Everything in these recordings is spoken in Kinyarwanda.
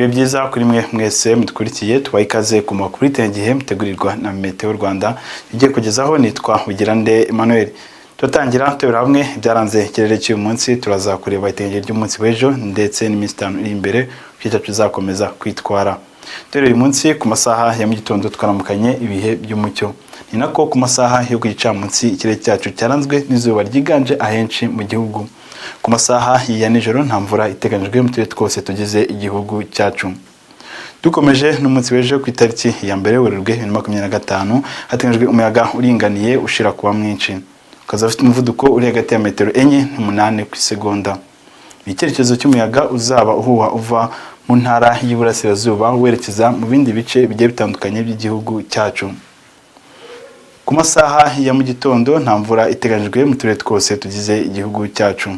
Ibihe byiza kuri mwe mwese mudukurikiye, tubaye ikaze ku makuru y'Igihe mutegurirwa na Meteo Rwanda. Igiye kugezaho nitwa Ugirande Emmanuel. Tutangira tubera hamwe byaranze ikirere cy'uyu munsi, turaza kureba itengeje ry'umunsi w'ejo ndetse n'iminsi 5 iri imbere kwita tuzakomeza kwitwara. Dore uyu munsi ku masaha ya mu gitondo twaramukanye ibihe by'umucyo. Ni nako ku masaha yo kugicamunsi ikirere cyacu cyaranzwe n'izuba ryiganje ahenshi mu gihugu. Ku masaha ya nijoro nta mvura iteganyijwe mu turere twose tugize igihugu cyacu. Dukomeje n'umunsi w'ejo ku itariki ya mbere Werurwe 2025 hateganyijwe umuyaga uringaniye ushira kuba mwinshi. Ukaza ufite umuvuduko uri hagati ya metero 4 n'umunani ku segonda. Icyerekezo cy'umuyaga uzaba uhuha uva mu ntara y'Iburasirazuba werekeza mu bindi bice bigiye bitandukanye by'igihugu cyacu. Ku masaha ya mu gitondo nta mvura iteganyijwe mu turere twose tugize igihugu cyacu.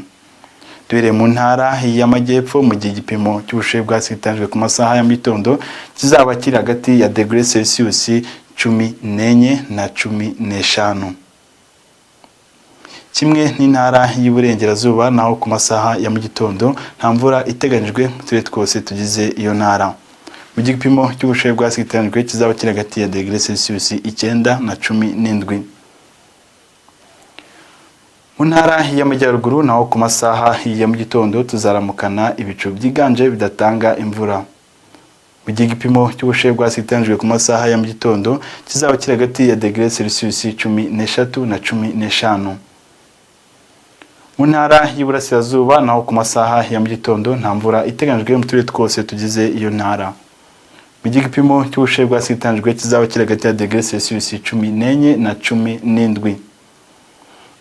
Duhereye mu ntara y'Amajyepfo mu gihe igipimo cy'ubushyuhe bwasitanjwe ku masaha ya mu gitondo kizaba kiri hagati ya degree Celsius 14 na 15. Kimwe n'intara y'Iburengerazuba naho ku masaha ya mu gitondo nta mvura iteganyijwe mu turere twose tugize iyo ntara. Mu gipimo cy'ubushyuhe bwasitanjwe kizaba kiri hagati ya degree Celsius 9 na 17. Mu ntara y'Amajyaruguru naho ku masaha ya mu gitondo tuzaramukana ibicu byiganje bidatanga imvura. Mu gihe igipimo cy'ubushyuhe bwasitanjwe ku masaha ya mu gitondo kizaba kiri hagati ya degree Celsius 13 na 15. Mu ntara y'Iburasirazuba naho ku masaha ya mu gitondo nta mvura iteganyijwe mu turere twose tugize iyo ntara. Mu gihe igipimo cy'ubushyuhe bwasitanjwe kizaba kiri hagati ya degree Celsius 14 na 17.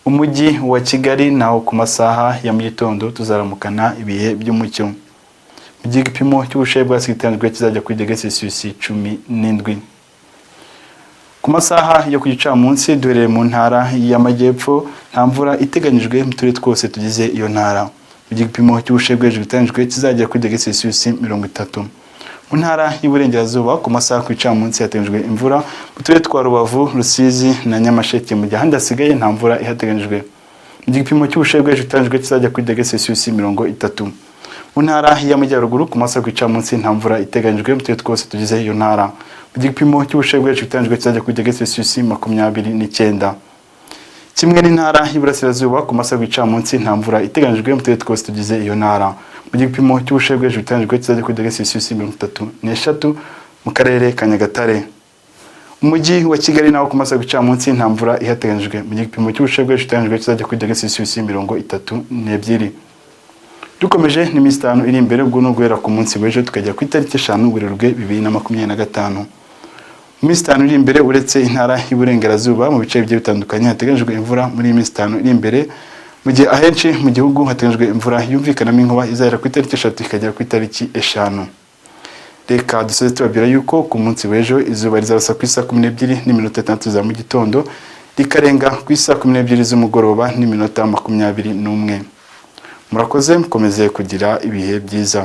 Umujyi wa Kigali naho ku masaha ya mu gitondo tuzaramukana ibihe by'umucyo. Mu gihe igipimo cy'ubushyuhe bwasitanjwe kizajya kuri degree Celsius 17. Ku masaha yo ku gicamunsi duhereye mu ntara y'Amajyepfo nta mvura iteganyijwe mu turere twose tugize iyo ntara. Mu gihe igipimo cy'ubushyuhe bw'ejo biteganyijwe kizajya kuri degree Celsius 30. Mu ntara y'Iburengerazuba ku masaha ku gicamunsi hateganyijwe imvura mu turere twa Rubavu, Rusizi na Nyamasheke. Mu gihe ahandi hasigaye nta mvura ihateganyijwe. Mu gihe igipimo cy'ubushyuhe bw'ejo biteganyijwe kizajya kuri degree Celsius 30. Mu ntara y'Amajyaruguru ku masaha ku gicamunsi nta mvura iteganyijwe mu turere twose tugize iyo ntara. Mu gihe igipimo cy'ubushyuhe bw'ejo biteganyijwe kizajya kuri degree Celsius 29. Kimwe n'intara y'Iburasirazuba ku masaha ku gicamunsi nta mvura iteganyijwe mu turere twose tugize iyo ntara. Mu gihe igipimo cy'ubushyuhe bw'ejo biteganyijwe kizajya kuri degree Celsius 33 mu karere ka Nyagatare. Umujyi wa Kigali naho ku masaha ku gicamunsi nta mvura ihateganyijwe. Mu gihe igipimo cy'ubushyuhe bw'ejo biteganyijwe kizajya kuri degree Celsius 32. Dukomeje n'iminsi 5 iri imbere ubwo no guhera ku munsi w'ejo tukajya ku itariki 5 Werurwe 2025. Mu minsi 5 iri imbere uretse intara y'Iburengerazuba mu bice bigiye bitandukanye hateganyijwe imvura muri iyi minsi 5 iri imbere, mu gihe ahenshi mu gihugu hateganyijwe imvura yumvikanamo inkuba izahera ku itariki 3 ikagera ku itariki 5. Reka dusoze tubabwira yuko ku munsi w'ejo izuba rizarasa ku isa 12:06 za mu gitondo rikarenga ku isa 12 z'umugoroba n'iminota 21. Murakoze mukomeze kugira ibihe byiza.